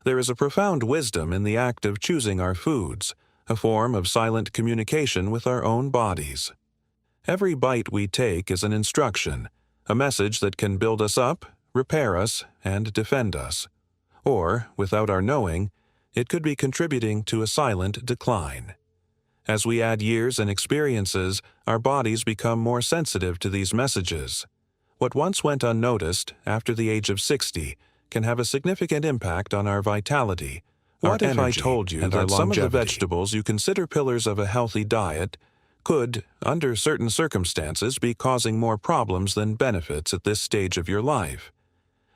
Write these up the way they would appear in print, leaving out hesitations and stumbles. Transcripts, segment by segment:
There is a profound wisdom in the act of choosing our foods, a form of silent communication with our own bodies. Every bite we take is an instruction, a message that can build us up, repair us, and defend us. Or, without our knowing, it could be contributing to a silent decline. As we add years and experiences, our bodies become more sensitive to these messages. What once went unnoticed after the age of 60 can have a significant impact on our vitality, our energy, What if I told you that some of the vegetables you consider pillars of a healthy diet could, under certain circumstances, be causing more problems than benefits at this stage of your life?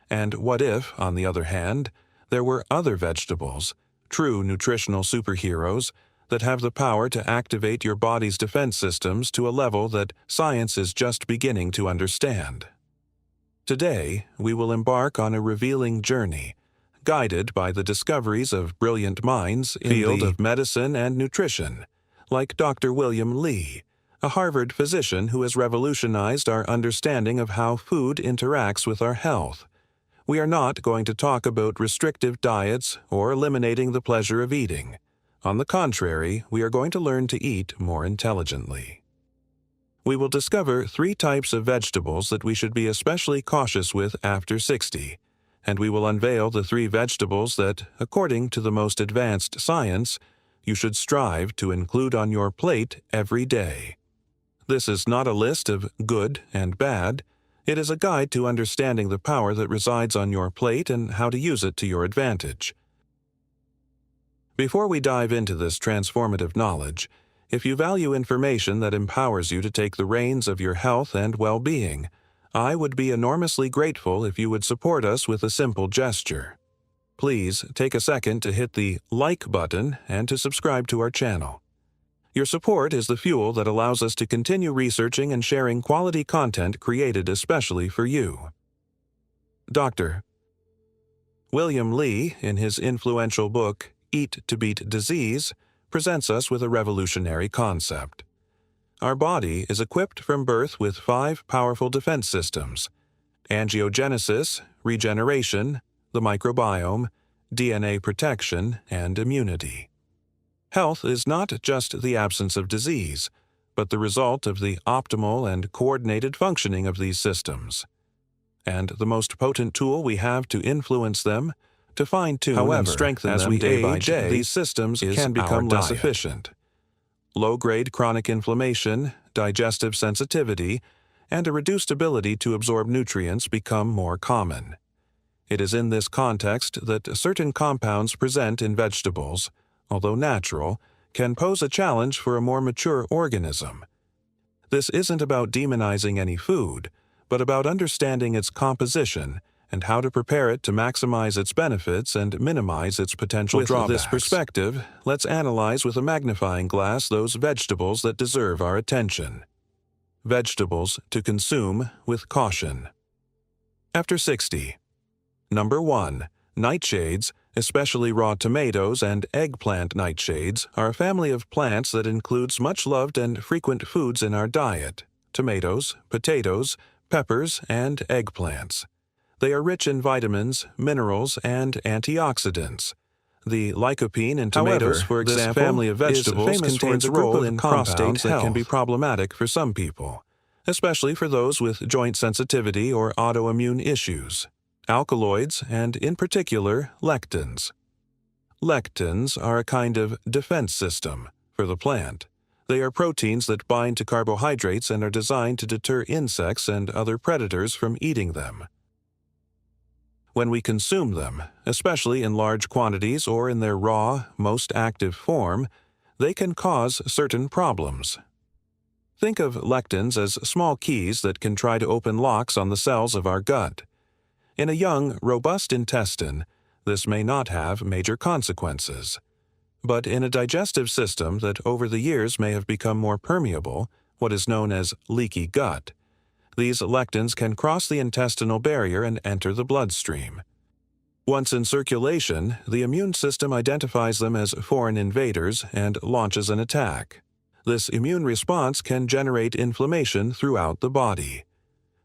And what if, on the other hand, there were other vegetables, true nutritional superheroes, that have the power to activate your body's defense systems to a level that science is just beginning to understand? Today, we will embark on a revealing journey, guided by the discoveries of brilliant minds in the field of medicine and nutrition, like Dr. William Li, a Harvard physician who has revolutionized our understanding of how food interacts with our health. We are not going to talk about restrictive diets or eliminating the pleasure of eating. On the contrary, we are going to learn to eat more intelligently. We will discover 3 types of vegetables that we should be especially cautious with after 60, and we will unveil the 3 vegetables that, according to the most advanced science, you should strive to include on your plate every day. This is not a list of good and bad. It is a guide to understanding the power that resides on your plate and how to use it to your advantage. Before we dive into this transformative knowledge, if you value information that empowers you to take the reins of your health and well-being, I would be enormously grateful if you would support us with a simple gesture. Please take a second to hit the like button and to subscribe to our channel. Your support is the fuel that allows us to continue researching and sharing quality content created especially for you. Dr. William Li, in his influential book, Eat to Beat Disease, presents us with a revolutionary concept. Our body is equipped from birth with 5 powerful defense systems: angiogenesis, regeneration, the microbiome, DNA protection, and immunity. Health is not just the absence of disease, but the result of the optimal and coordinated functioning of these systems. And the most potent tool we have to influence them, to fine-tune and strengthen them day by day, these systems can become less efficient. Low-grade chronic inflammation, digestive sensitivity, and a reduced ability to absorb nutrients become more common. It is in this context that certain compounds present in vegetables, although natural, can pose a challenge for a more mature organism. This isn't about demonizing any food, but about understanding its composition and how to prepare it to maximize its benefits and minimize its potential drawbacks. With this perspective, let's analyze with a magnifying glass those vegetables that deserve our attention. Vegetables to consume with caution. After 60. Number 1. Nightshades, especially raw tomatoes and eggplant nightshades, are a family of plants that includes much loved and frequent foods in our diet: tomatoes, potatoes, peppers, and eggplants. They are rich in vitamins, minerals, and antioxidants. The lycopene in tomatoes, for example, this family of vegetables contains a role in compounds that can be problematic for some people, especially for those with joint sensitivity or autoimmune issues. Alkaloids, and in particular, lectins. Lectins are a kind of defense system for the plant. They are proteins that bind to carbohydrates and are designed to deter insects and other predators from eating them. When we consume them, especially in large quantities or in their raw, most active form, they can cause certain problems. Think of lectins as small keys that can try to open locks on the cells of our gut. In a young, robust intestine, this may not have major consequences. But in a digestive system that over the years may have become more permeable, what is known as leaky gut, these lectins can cross the intestinal barrier and enter the bloodstream. Once in circulation, the immune system identifies them as foreign invaders and launches an attack. This immune response can generate inflammation throughout the body.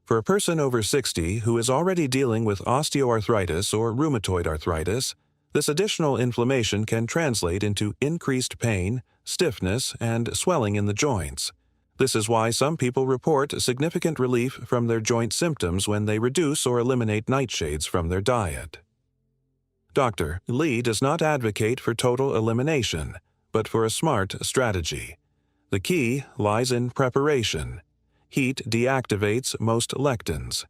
For a person over 60 who is already dealing with osteoarthritis or rheumatoid arthritis, This additional inflammation can translate into increased pain, stiffness, and swelling in the joints. This is why some people report significant relief from their joint symptoms when they reduce or eliminate nightshades from their diet. Dr. Lee does not advocate for total elimination, but for a smart strategy. The key lies in preparation. Heat deactivates most lectins.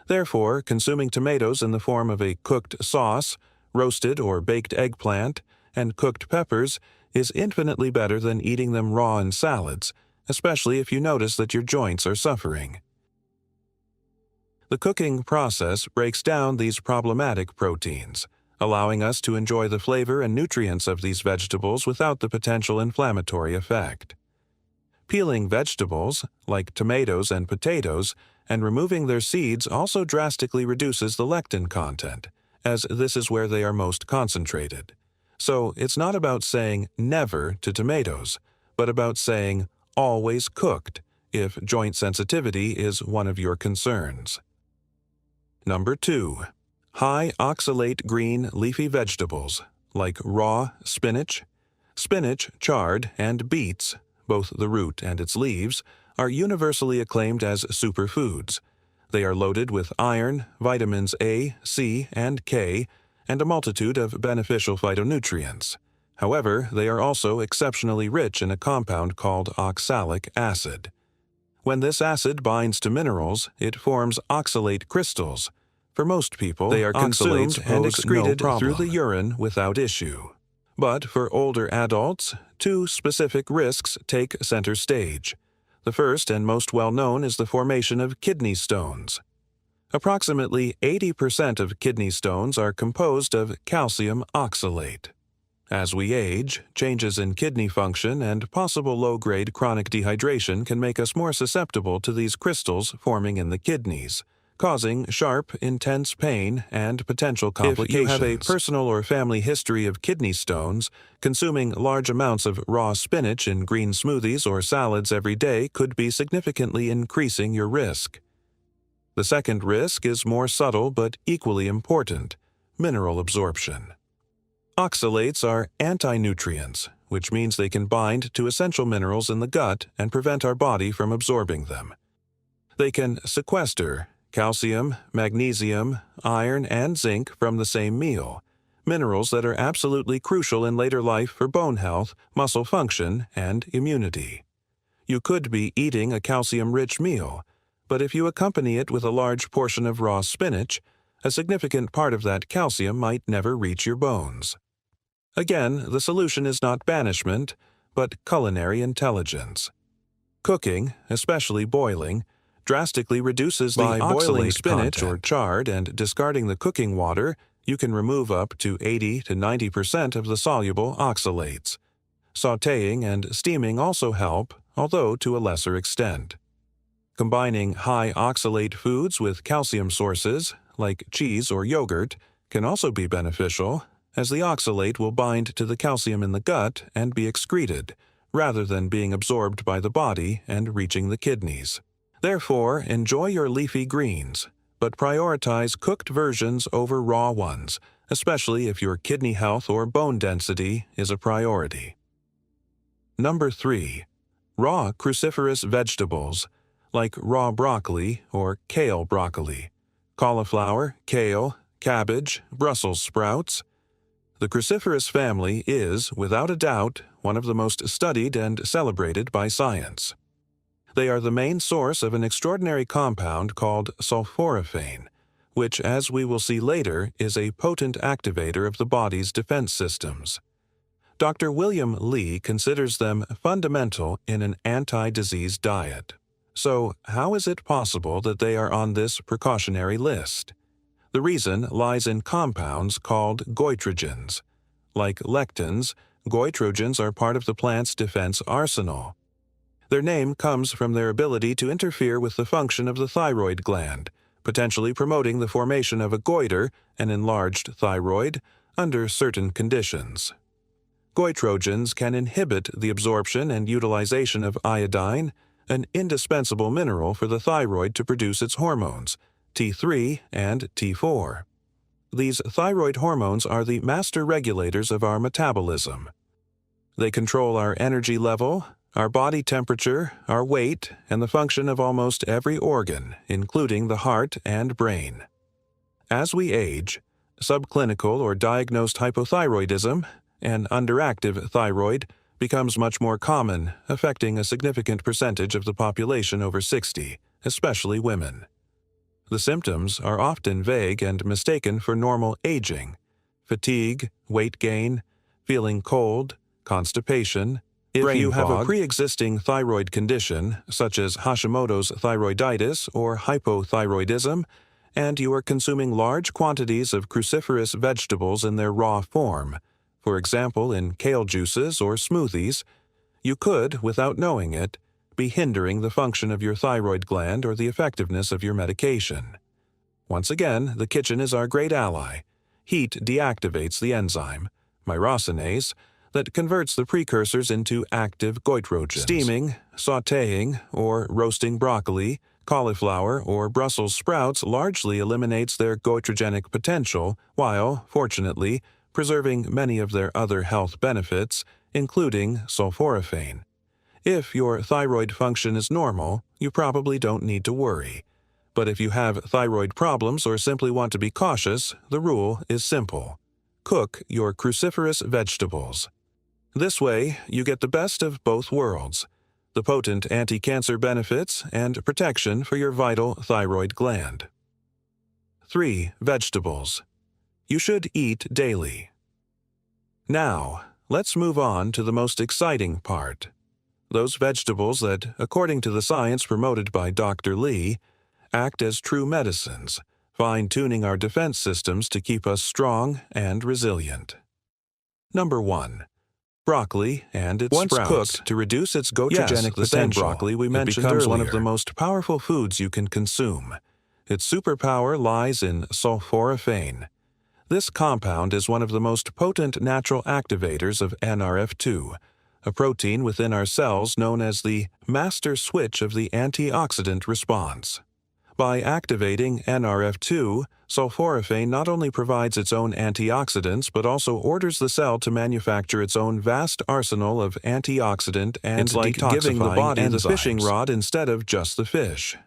Therefore, consuming tomatoes in the form of a cooked sauce, roasted or baked eggplant, and cooked peppers is infinitely better than eating them raw in salads, especially if you notice that your joints are suffering. The cooking process breaks down these problematic proteins, allowing us to enjoy the flavor and nutrients of these vegetables without the potential inflammatory effect. Peeling vegetables, like tomatoes and potatoes, and removing their seeds also drastically reduces the lectin content, as this is where they are most concentrated. So it's not about saying never to tomatoes, but about saying always cooked if joint sensitivity is one of your concerns. Number 2. High oxalate green leafy vegetables, like raw spinach. Spinach, chard, and beets, both the root and its leaves, are universally acclaimed as superfoods. They are loaded with iron, vitamins A, C, and K, and a multitude of beneficial phytonutrients. However, they are also exceptionally rich in a compound called oxalic acid. When this acid binds to minerals, it forms oxalate crystals. For most people, they are consumed and excreted through the urine without issue. But for older adults, two specific risks take center stage. The first and most well-known is the formation of kidney stones. Approximately 80% of kidney stones are composed of calcium oxalate. As we age, changes in kidney function and possible low-grade chronic dehydration can make us more susceptible to these crystals forming in the kidneys, causing sharp, intense pain and potential complications. If you have a personal or family history of kidney stones, consuming large amounts of raw spinach in green smoothies or salads every day could be significantly increasing your risk. The second risk is more subtle but equally important: mineral absorption. Oxalates are anti-nutrients, which means they can bind to essential minerals in the gut and prevent our body from absorbing them. They can sequester calcium, magnesium, iron, and zinc from the same meal, minerals that are absolutely crucial in later life for bone health, muscle function, and immunity. You could be eating a calcium-rich meal, but if you accompany it with a large portion of raw spinach, a significant part of that calcium might never reach your bones. Again, the solution is not banishment, but culinary intelligence. Cooking, especially boiling, drastically reduces the oxalate spinach content. Or chard, and discarding the cooking water, you can remove up to 80 to 90% of the soluble oxalates. Sautéing and steaming also help, although to a lesser extent. Combining high oxalate foods with calcium sources, like cheese or yogurt, can also be beneficial, as the oxalate will bind to the calcium in the gut and be excreted, rather than being absorbed by the body and reaching the kidneys. Therefore, enjoy your leafy greens, but prioritize cooked versions over raw ones, especially if your kidney health or bone density is a priority. Number 3. Raw cruciferous vegetables, like raw broccoli or kale broccoli, cauliflower, kale, cabbage, Brussels sprouts. The cruciferous family is, without a doubt, one of the most studied and celebrated by science. They are the main source of an extraordinary compound called sulforaphane, which, as we will see later, is a potent activator of the body's defense systems. Dr. William Lee considers them fundamental in an anti-disease diet. So, how is it possible that they are on this precautionary list? The reason lies in compounds called goitrogens. Like lectins, goitrogens are part of the plant's defense arsenal. Their name comes from their ability to interfere with the function of the thyroid gland, potentially promoting the formation of a goiter, an enlarged thyroid, under certain conditions. Goitrogens can inhibit the absorption and utilization of iodine, an indispensable mineral for the thyroid to produce its hormones, T3 and T4. These thyroid hormones are the master regulators of our metabolism. They control our energy level, our body temperature, our weight, and the function of almost every organ, including the heart and brain. As we age, subclinical or diagnosed hypothyroidism, an underactive thyroid, becomes much more common, affecting a significant percentage of the population over 60, especially women. The symptoms are often vague and mistaken for normal aging: fatigue, weight gain, feeling cold, constipation. If you have a pre-existing thyroid condition, such as Hashimoto's thyroiditis or hypothyroidism, and you are consuming large quantities of cruciferous vegetables in their raw form, for example in kale juices or smoothies, you could, without knowing it, be hindering the function of your thyroid gland or the effectiveness of your medication. Once again, the kitchen is our great ally. Heat deactivates the enzyme, myrosinase, that converts the precursors into active goitrogens. Steaming, sautéing, or roasting broccoli, cauliflower, or Brussels sprouts largely eliminates their goitrogenic potential while, fortunately, preserving many of their other health benefits, including sulforaphane. If your thyroid function is normal, you probably don't need to worry. But if you have thyroid problems or simply want to be cautious, the rule is simple. Cook your cruciferous vegetables. This way, you get the best of both worlds: the potent anti-cancer benefits and protection for your vital thyroid gland. 3. Vegetables. You should eat daily. Now, let's move on to the most exciting part. Those vegetables that, according to the science promoted by Dr. Lee, act as true medicines, fine-tuning our defense systems to keep us strong and resilient. Number 1. Broccoli and its sprouts. Once cooked to reduce its goitrogenic potential, the same broccoli we mentioned earlier, one of the most powerful foods you can consume. Its superpower lies in sulforaphane. This compound is one of the most potent natural activators of NRF2, a protein within our cells known as the master switch of the antioxidant response. By activating NRF2, sulforaphane not only provides its own antioxidants but also orders the cell to manufacture its own vast arsenal of antioxidant and it's like giving the body enzymes. The fishing rod instead of just the fish.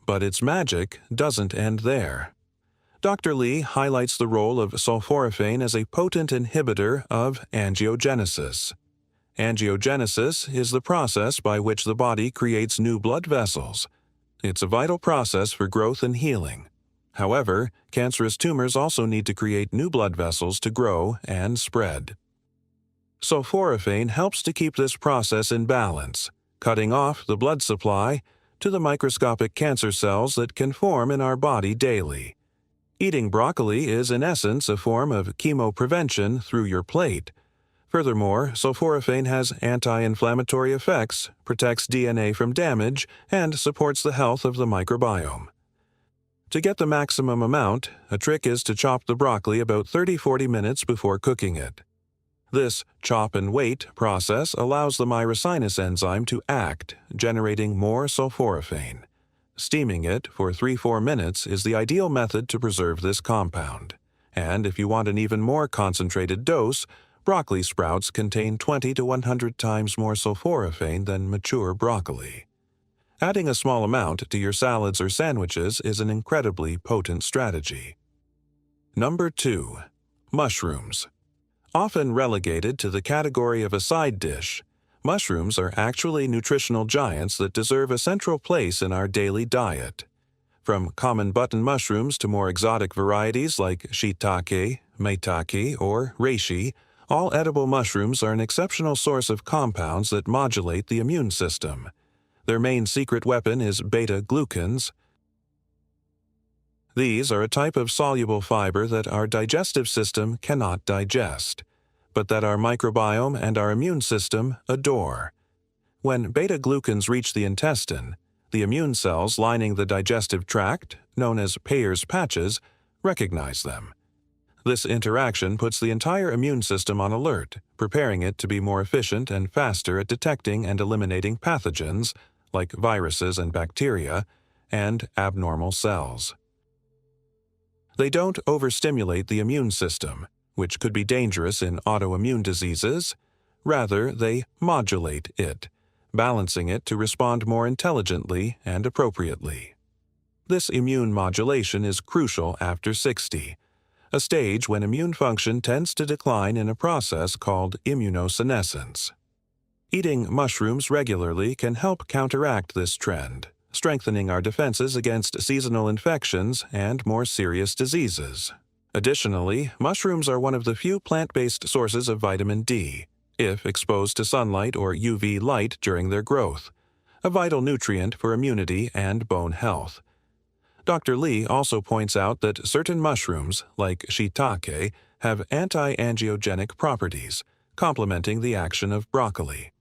But its magic doesn't end there. Dr. Lee highlights the role of sulforaphane as a potent inhibitor of angiogenesis. Angiogenesis is the process by which the body creates new blood vessels. It's a vital process for growth and healing. However, cancerous tumors also need to create new blood vessels to grow and spread. Sulforaphane helps to keep this process in balance, cutting off the blood supply to the microscopic cancer cells that can form in our body daily. Eating broccoli is in essence a form of chemoprevention through your plate. Furthermore, sulforaphane has anti-inflammatory effects, protects DNA from damage, and supports the health of the microbiome. To get the maximum amount, a trick is to chop the broccoli about 30–40 minutes before cooking it. This chop and wait process allows the myrosinase enzyme to act, generating more sulforaphane. Steaming it for 3–4 minutes is the ideal method to preserve this compound. And if you want an even more concentrated dose, broccoli sprouts contain 20 to 100 times more sulforaphane than mature broccoli. Adding a small amount to your salads or sandwiches is an incredibly potent strategy. Number 2. Mushrooms. Often relegated to the category of a side dish, mushrooms are actually nutritional giants that deserve a central place in our daily diet. From common button mushrooms to more exotic varieties like shiitake, maitake, or reishi, all edible mushrooms are an exceptional source of compounds that modulate the immune system. Their main secret weapon is beta-glucans. These are a type of soluble fiber that our digestive system cannot digest, but that our microbiome and our immune system adore. When beta-glucans reach the intestine, the immune cells lining the digestive tract, known as Peyer's patches, recognize them. This interaction puts the entire immune system on alert, preparing it to be more efficient and faster at detecting and eliminating pathogens, like viruses and bacteria, and abnormal cells. They don't overstimulate the immune system, which could be dangerous in autoimmune diseases. Rather, they modulate it, balancing it to respond more intelligently and appropriately. This immune modulation is crucial after 60, a stage when immune function tends to decline in a process called immunosenescence. Eating mushrooms regularly can help counteract this trend, strengthening our defenses against seasonal infections and more serious diseases. Additionally, mushrooms are one of the few plant-based sources of vitamin D, if exposed to sunlight or UV light during their growth, a vital nutrient for immunity and bone health. Dr. Lee also points out that certain mushrooms, like shiitake, have anti-angiogenic properties, complementing the action of broccoli.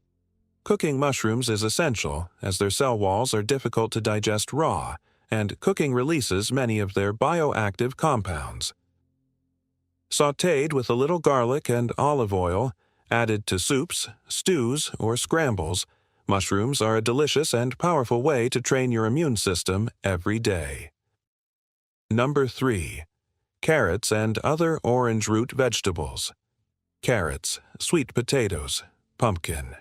Cooking mushrooms is essential, as their cell walls are difficult to digest raw, and cooking releases many of their bioactive compounds. Sautéed with a little garlic and olive oil, added to soups, stews, or scrambles, mushrooms are a delicious and powerful way to train your immune system every day. Number 3. Carrots and other orange root vegetables. Carrots, sweet potatoes, pumpkin.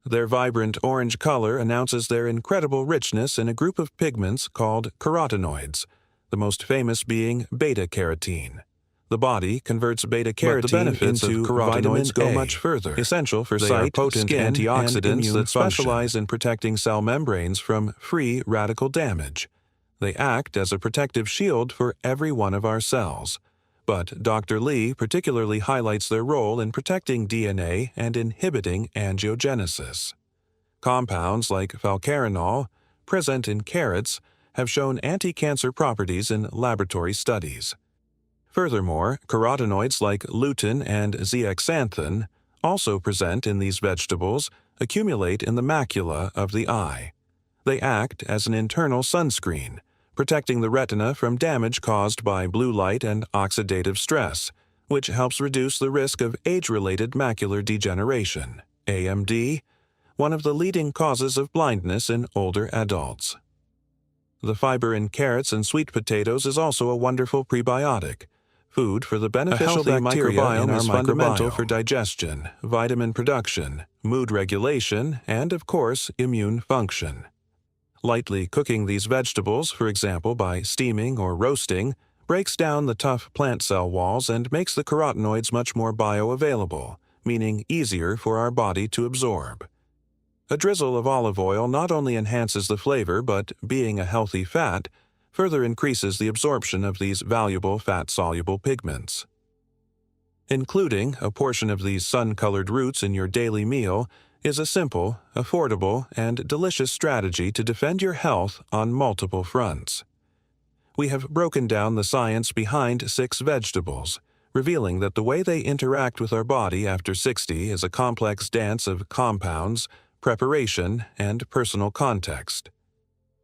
Their vibrant orange color announces their incredible richness in a group of pigments called carotenoids, the most famous being beta-carotene. The body converts beta-carotene, but the benefits into of carotenoids go much further, essential for sight, potent skin, antioxidants that specialize in protecting cell membranes from free radical damage. They act as a protective shield for every one of our cells. But Dr. Lee particularly highlights their role in protecting DNA and inhibiting angiogenesis. Compounds like falcarinol, present in carrots, have shown anti-cancer properties in laboratory studies. Furthermore, carotenoids like lutein and zeaxanthin, also present in these vegetables, accumulate in the macula of the eye. They act as an internal sunscreen, protecting the retina from damage caused by blue light and oxidative stress, which helps reduce the risk of age-related macular degeneration, AMD, one of the leading causes of blindness in older adults. The fiber in carrots and sweet potatoes is also a wonderful prebiotic. Food for the beneficial bacteria microbiome is fundamental for digestion, vitamin production, mood regulation, and, of course, immune function. Lightly cooking these vegetables, for example by steaming or roasting, breaks down the tough plant cell walls and makes the carotenoids much more bioavailable, meaning easier for our body to absorb. A drizzle of olive oil not only enhances the flavor but, being a healthy fat, further increases the absorption of these valuable fat-soluble pigments. Including a portion of these sun-colored roots in your daily meal is a simple, affordable, and delicious strategy to defend your health on multiple fronts. We have broken down the science behind 6 vegetables, revealing that the way they interact with our body after 60 is a complex dance of compounds, preparation, and personal context.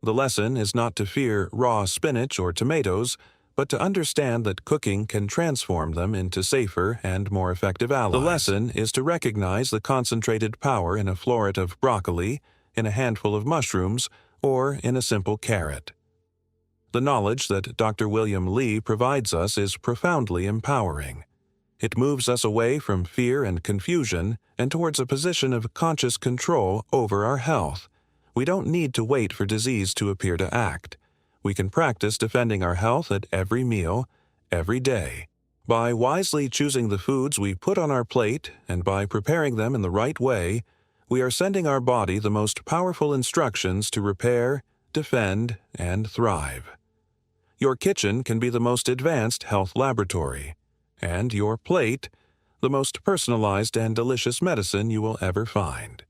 The lesson is not to fear raw spinach or tomatoes, but to understand that cooking can transform them into safer and more effective allies. The lesson is to recognize the concentrated power in a floret of broccoli, in a handful of mushrooms, or in a simple carrot. The knowledge that Dr. William Lee provides us is profoundly empowering. It moves us away from fear and confusion and towards a position of conscious control over our health. We don't need to wait for disease to appear to act. We can practice defending our health at every meal, every day. By wisely choosing the foods we put on our plate and by preparing them in the right way, we are sending our body the most powerful instructions to repair, defend, and thrive. Your kitchen can be the most advanced health laboratory, and your plate, the most personalized and delicious medicine you will ever find.